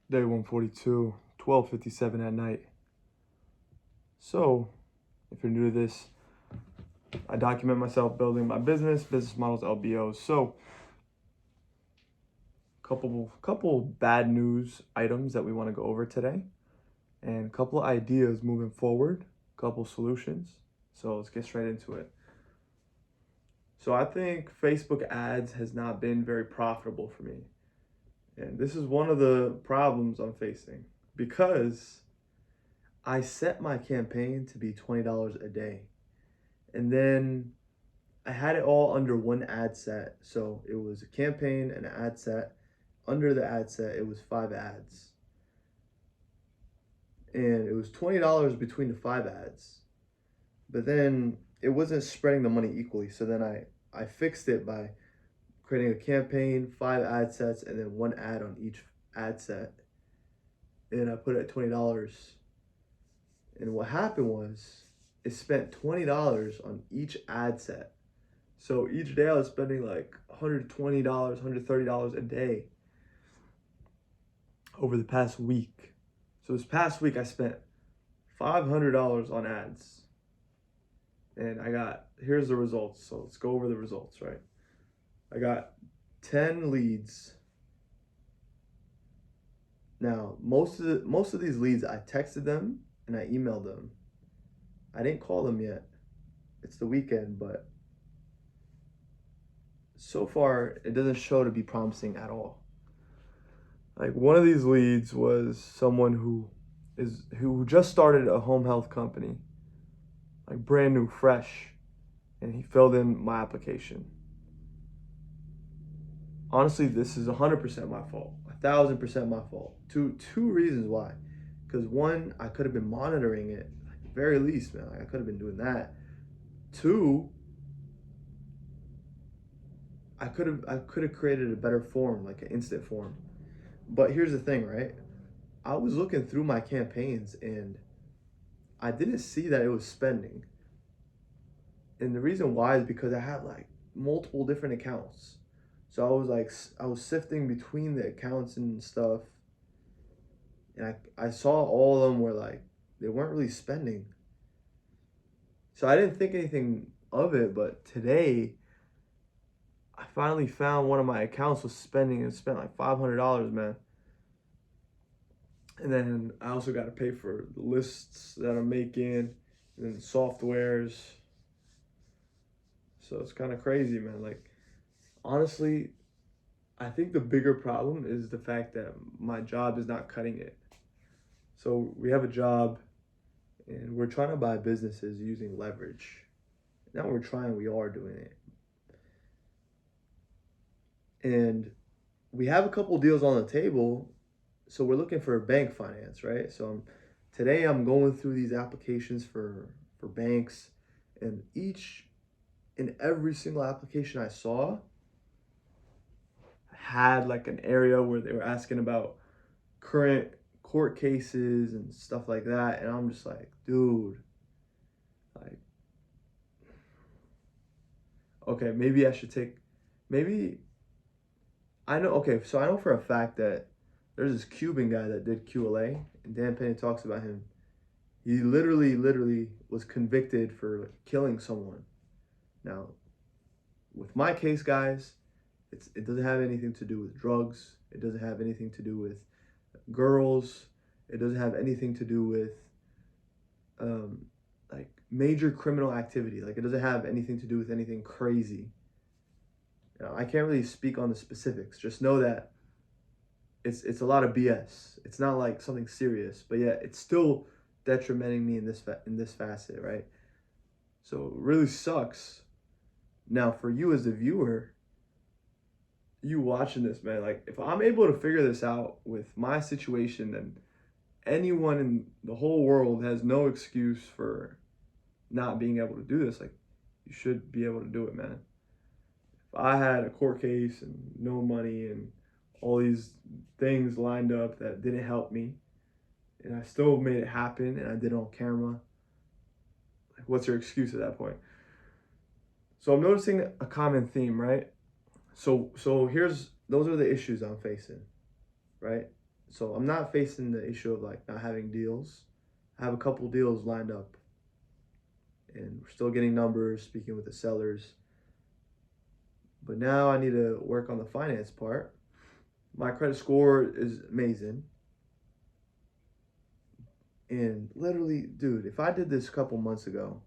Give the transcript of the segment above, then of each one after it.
Day 142, 12:57 at night. So, if you're new to this, I document myself building my business models, LBOs. So, couple bad news items that we want to go over today, and a couple of ideas moving forward, couple solutions. So let's get straight into it. So I think Facebook ads has not been very profitable for me. And this is one of the problems I'm facing because I set my campaign to be $20 a day. And then I had it all under one ad set. So it was a campaign and an ad set. Under the ad set, it was 5 ads. And it was $20 between the 5 ads. But then it wasn't spreading the money equally. So then I fixed it by creating a campaign, 5 ad sets, and then 1 ad on each ad set. And I put it at $20. And what happened was it spent $20 on each ad set. So each day I was spending like $120, $130 a day over the past week. So this past week I spent $500 on ads. And here's the results. So let's go over the results, right? I got 10 leads. Now, most of these leads I texted them and I emailed them. I didn't call them yet. It's the weekend, but so far it doesn't show to be promising at all. Like one of these leads was someone who just started a home health company, like brand new, fresh, and he filled in my application. Honestly, this is 100% my fault, 1,000% my fault. Two reasons why. Because one, I could have been monitoring it, at the very least, man. Like I could have been doing that. Two, I could have created a better form, like an instant form. But here's the thing, right? I was looking through my campaigns and I didn't see that it was spending. And the reason why is because I had like multiple different accounts. So I was sifting between the accounts and stuff. And I saw all of them were like, they weren't really spending. So I didn't think anything of it, but today I finally found one of my accounts was spending and spent like $500, man. And then I also got to pay for the lists that I'm making and then softwares. So it's kind of crazy, man. Like, honestly, I think the bigger problem is the fact that my job is not cutting it. So we have a job and we're trying to buy businesses using leverage. Now we are doing it. And we have a couple deals on the table. So we're looking for bank finance, right? Today I'm going through these applications for banks, and every single application I saw had like an area where they were asking about current court cases and stuff like that, and I'm just like, dude, like, okay, maybe I know. Okay, so I know for a fact that there's this Cuban guy that did QLA, and Dan Penny talks about him. He literally was convicted for killing someone. Now, with my case, guys, it doesn't have anything to do with drugs. It doesn't have anything to do with girls. It doesn't have anything to do with like major criminal activity. Like it doesn't have anything to do with anything crazy. I can't really speak on the specifics. Just know that it's a lot of BS. It's not like something serious, but yeah, it's still detrimenting me in this facet, right? So it really sucks. Now for you as the viewer, you watching this, man, like if I'm able to figure this out with my situation, then anyone in the whole world has no excuse for not being able to do this. Like you should be able to do it, man. If I had a court case and no money and all these things lined up that didn't help me, and I still made it happen and I did it on camera, like what's your excuse at that point? So I'm noticing a common theme, right? So those are the issues I'm facing, right? So I'm not facing the issue of like not having deals. I have a couple deals lined up, and we're still getting numbers, speaking with the sellers. But now I need to work on the finance part. My credit score is amazing. And literally, dude, if I did this a couple months ago,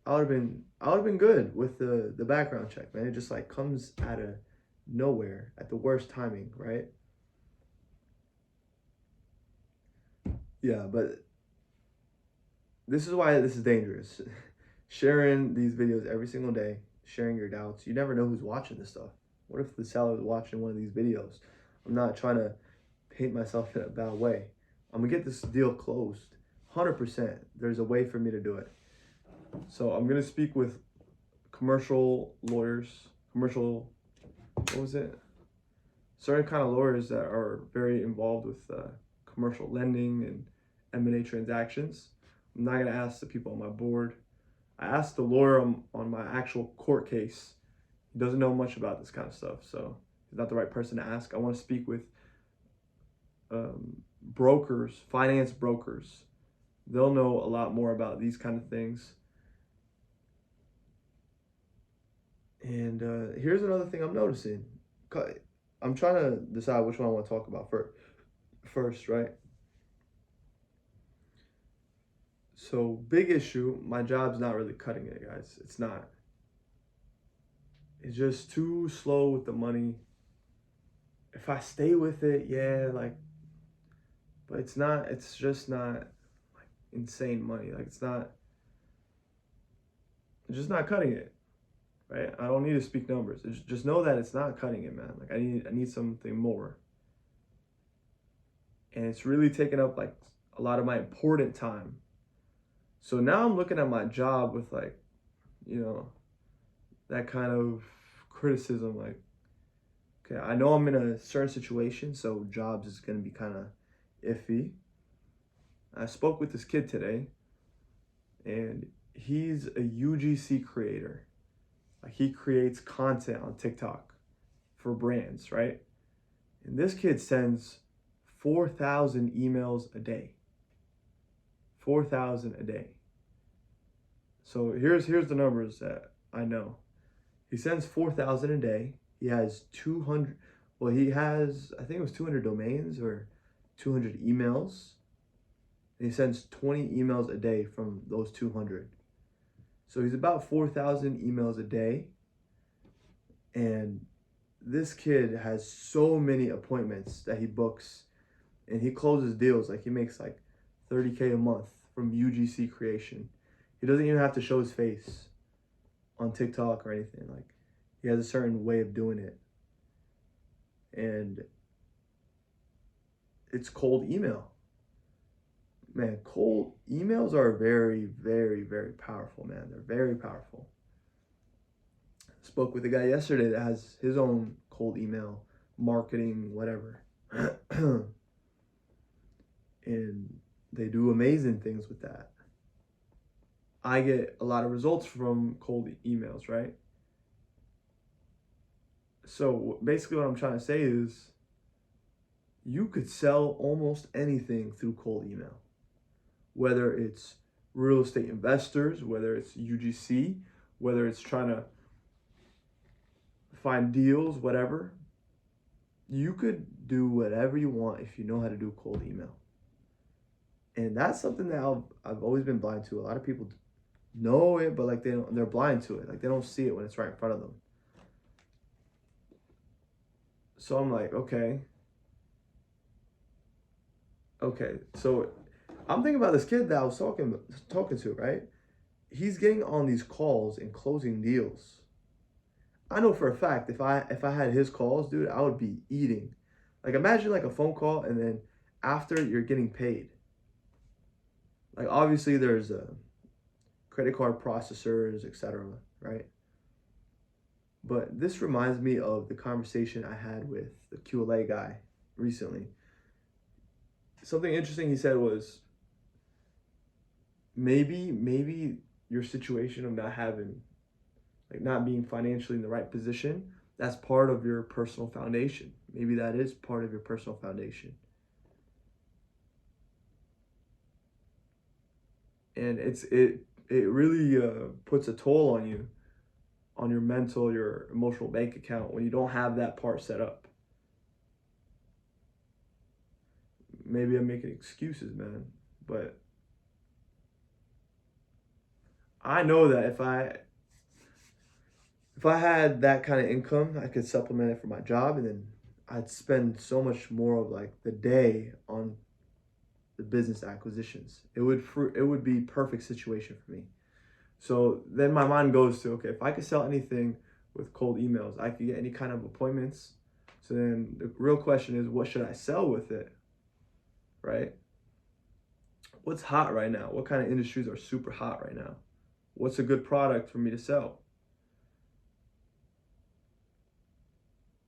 I would have been good with the background check, man. It just like comes out of nowhere at the worst timing, right? Yeah, but this is why this is dangerous. Sharing these videos every single day, sharing your doubts. You never know who's watching this stuff. What if the seller is watching one of these videos? I'm not trying to paint myself in a bad way. I'm gonna get this deal closed. 100%. There's a way for me to do it. So I'm gonna speak with commercial lawyers, what was it? Certain kind of lawyers that are very involved with commercial lending and M&A transactions. I'm not gonna ask the people on my board. I asked the lawyer on my actual court case. He doesn't know much about this kind of stuff, so he's not the right person to ask. I want to speak with brokers, finance brokers. They'll know a lot more about these kind of things. And here's another thing I'm noticing. I'm trying to decide which one I want to talk about first, right? So, big issue, my job's not really cutting it, guys. It's not. It's just too slow with the money. If I stay with it, yeah, like, but it's just not like insane money. Like, it's just not cutting it, right? I don't need to speak numbers. Just know that it's not cutting it, man. Like, I need something more. And it's really taking up like a lot of my important time. So now I'm looking at my job with like, you know, that kind of criticism. Like, okay, I know I'm in a certain situation, so jobs is gonna be kind of iffy. I spoke with this kid today, and he's a UGC creator. Like he creates content on TikTok for brands, right? And this kid sends 4,000 emails a day. 4,000 a day. So here's the numbers that I know. He sends 4,000 a day. He has 200. Well, he has I think it was 200 domains or 200 emails. And he sends 20 emails a day from those 200. So he's about 4,000 emails a day. And this kid has so many appointments that he books, and he closes deals. Like he makes like 30K a month from UGC creation. He doesn't even have to show his face on TikTok or anything. Like he has a certain way of doing it. And it's cold email. Man, cold emails are very, very, very powerful, man. They're very powerful. Spoke with a guy yesterday that has his own cold email marketing, whatever. And they do amazing things with that. I get a lot of results from cold emails, right? So basically, what I'm trying to say is you could sell almost anything through cold email, whether it's real estate investors, whether it's UGC, whether it's trying to find deals, whatever. You could do whatever you want if you know how to do cold email. And that's something that I've always been blind to. A lot of people know it, but like they're blind to it. Like they don't see it when it's right in front of them. So I'm like, okay. So I'm thinking about this kid that I was talking to, right? He's getting on these calls and closing deals. I know for a fact if I had his calls, dude, I would be eating. Like imagine like a phone call and then after you're getting paid. Like obviously there's credit card processors, etc., right? But this reminds me of the conversation I had with the QLA guy recently. Something interesting he said was maybe your situation of not being financially in the right position, that's part of your personal foundation. Maybe that is part of your personal foundation. and it really puts a toll on you, on your mental, your emotional bank account when you don't have that part set up. Maybe I'm making excuses, man, but I know that if I had that kind of income, I could supplement it for my job, and then I'd spend so much more of like the day on the business acquisitions. It would be perfect situation for me. So then my mind goes to, okay, if I could sell anything with cold emails, I could get any kind of appointments. So then the real question is, what should I sell with it, right? What's hot right now? What kind of industries are super hot right now? What's a good product for me to sell?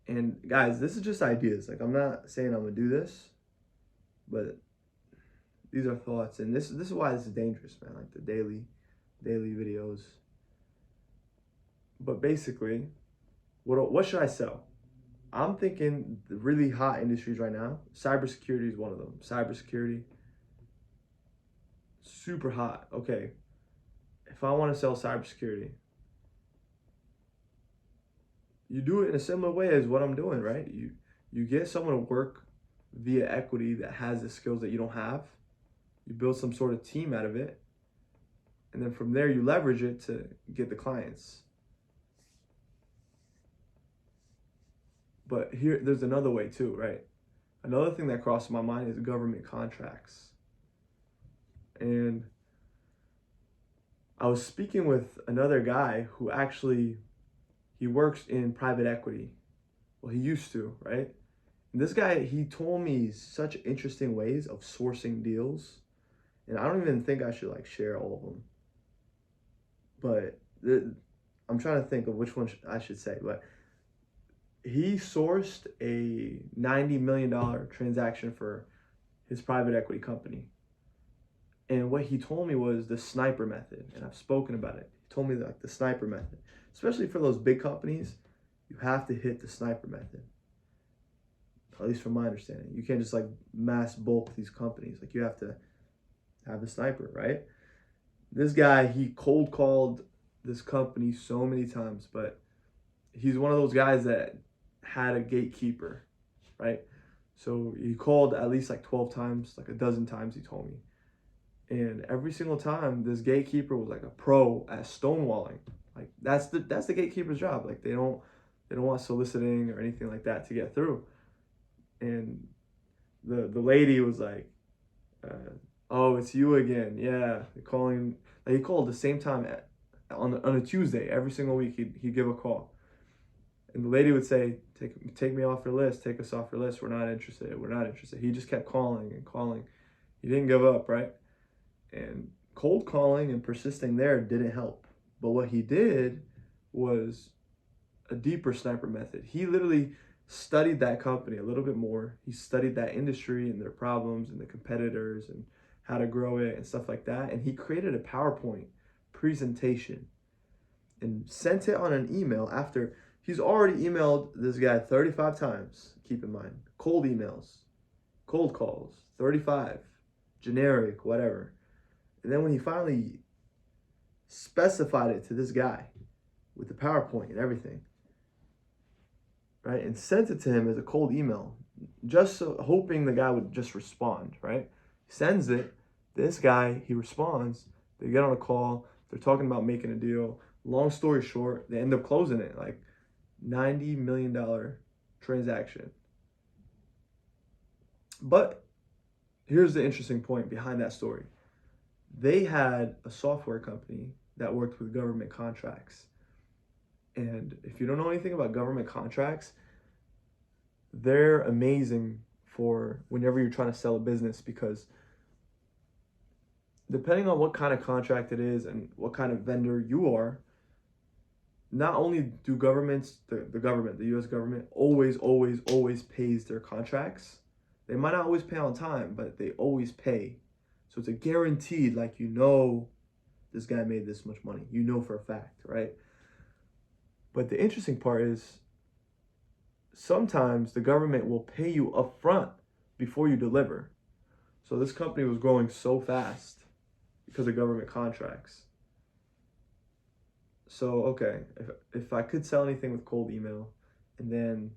And guys, this is just ideas. Like, I'm not saying I'm gonna do this, but these are thoughts, and this is why this is dangerous, man. Like the daily videos. But basically, what should I sell? I'm thinking the really hot industries right now. Cybersecurity is one of them. Cybersecurity, super hot. Okay, if I want to sell cybersecurity, you do it in a similar way as what I'm doing, right? You get someone to work via equity that has the skills that you don't have. You build some sort of team out of it, and then from there you leverage it to get the clients. But here, there's another way too, right? Another thing that crosses my mind is government contracts. And I was speaking with another guy who actually, he works in private equity. Well, he used to, right? And this guy, he told me such interesting ways of sourcing deals. And I don't even think I should like share all of them. But I'm trying to think of which one I should say. But he sourced a $90 million transaction for his private equity company. And what he told me was the sniper method. And I've spoken about it. He told me like the sniper method, especially for those big companies, you have to hit the sniper method. At least from my understanding, you can't just like mass bulk these companies. Like you have to have the sniper, right? This guy, he cold called this company so many times, but he's one of those guys that had a gatekeeper, right? So he called at least like 12 times, like a dozen times, he told me. And every single time, this gatekeeper was like a pro at stonewalling. Like that's the gatekeeper's job. Like they don't want soliciting or anything like that to get through. And the lady was like, "Oh, it's you again." Yeah, calling. Like he called the same time on a Tuesday every single week. He'd give a call. And the lady would say, take me off your list. Take us off your list. We're not interested. We're not interested. He just kept calling and calling. He didn't give up, right? And cold calling and persisting there didn't help. But what he did was a deeper sniper method. He literally studied that company a little bit more. He studied that industry and their problems and the competitors and how to grow it and stuff like that. And he created a PowerPoint presentation and sent it on an email after he's already emailed this guy 35 times. Keep in mind, cold emails, cold calls, 35, generic, whatever. And then when he finally specified it to this guy with the PowerPoint and everything, right, and sent it to him as a cold email, just so, hoping the guy would just respond, right? He sends it, this guy, he responds, they get on a call, they're talking about making a deal. Long story short, they end up closing it, like $90 million transaction. But here's the interesting point behind that story. They had a software company that worked with government contracts. And if you don't know anything about government contracts, they're amazing for whenever you're trying to sell a business, because depending on what kind of contract it is and what kind of vendor you are, not only do governments, the government, the US government, always pays their contracts. They might not always pay on time, but they always pay. So it's a guaranteed, like, this guy made this much money. You know for a fact, right? But the interesting part is sometimes the government will pay you up front before you deliver. So this company was growing so fast because of government contracts. So okay, if I could sell anything with cold email, and then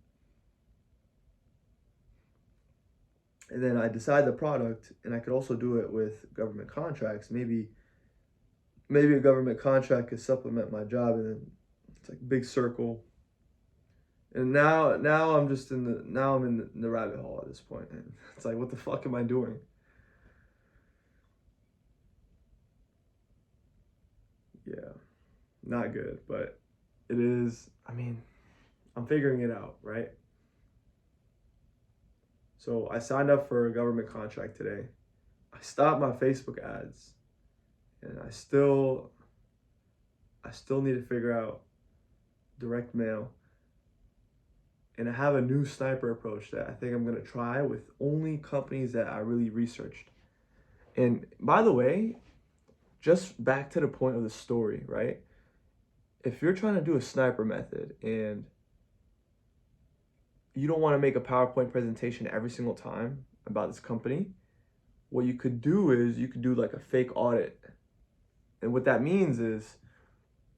I decide the product, and I could also do it with government contracts. Maybe a government contract could supplement my job, and then it's like big circle. And now I'm just in the rabbit hole at this point. And it's like, what the fuck am I doing? Yeah, not good, but it is. I mean, I'm figuring it out, right? So I signed up for a government contract today. I stopped my Facebook ads, and I still need to figure out direct mail. And I have a new sniper approach that I think I'm gonna try with only companies that I really researched. And by the way, just back to the point of the story, right? If you're trying to do a sniper method and you don't want to make a PowerPoint presentation every single time about this company, what you could do is you could do like a fake audit. And what that means is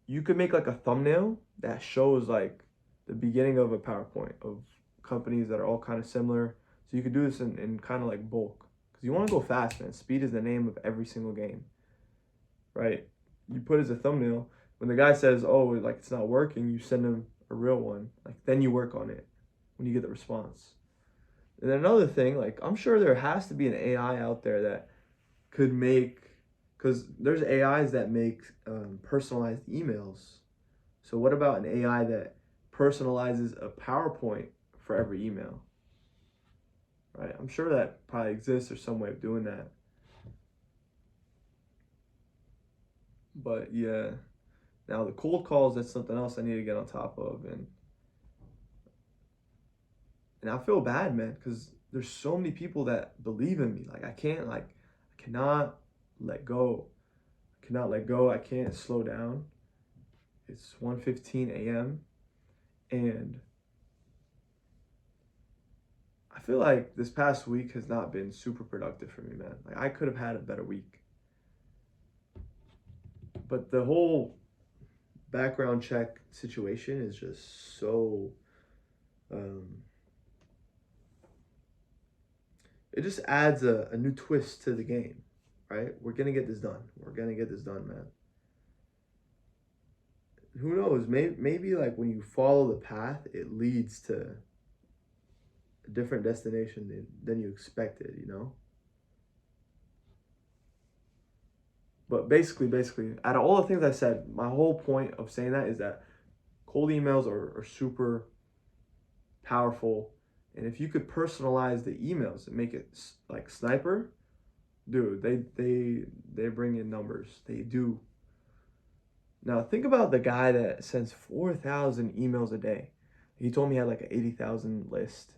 you could make like a thumbnail that shows like the beginning of a PowerPoint of companies that are all kind of similar. So you could do this in kind of like bulk. Because you want to go fast, man. Speed is the name of every single game, right? You put as a thumbnail. When the guy says, oh, like it's not working, you send him a real one. Like then you work on it when you get the response. And then another thing, like I'm sure there has to be an AI out there that could make, because there's AIs that make personalized emails. So what about an AI that personalizes a PowerPoint for every email? Right? I'm sure that probably exists or some way of doing that. But yeah, now the cold calls, that's something else I need to get on top of, and I feel bad, man, because there's so many people that believe in me. Like I cannot let go. I cannot let go. I can't slow down. It's 1:15 a.m. and I feel like this past week has not been super productive for me, man. Like I could have had a better week. But the whole background check situation is just so um, it just adds a new twist to the game, right? We're gonna get this done. We're gonna get this done, man. Who knows? Maybe like when you follow the path, it leads to a different destination than you expected, you know? But basically, out of all the things I said, my whole point of saying that is that cold emails are super powerful. And if you could personalize the emails and make it like sniper, dude, they bring in numbers. They do. Now think about the guy that sends 4,000 emails a day. He told me he had like an 80,000 list.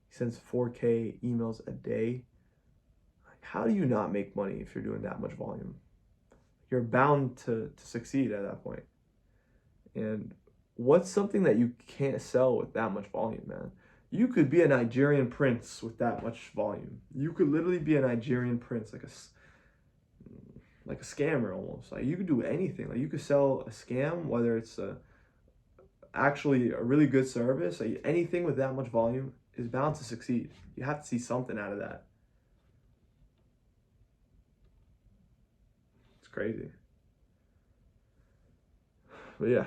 He sends 4K emails a day. Like, how do you not make money if you're doing that much volume? You're bound to succeed at that point. And what's something that you can't sell with that much volume, man? You could be a Nigerian prince with that much volume. You could literally be a Nigerian prince, like a scammer almost. Like you could do anything. Like you could sell a scam, whether it's actually a really good service. Like anything with that much volume is bound to succeed. You have to see something out of that. It's crazy. But yeah.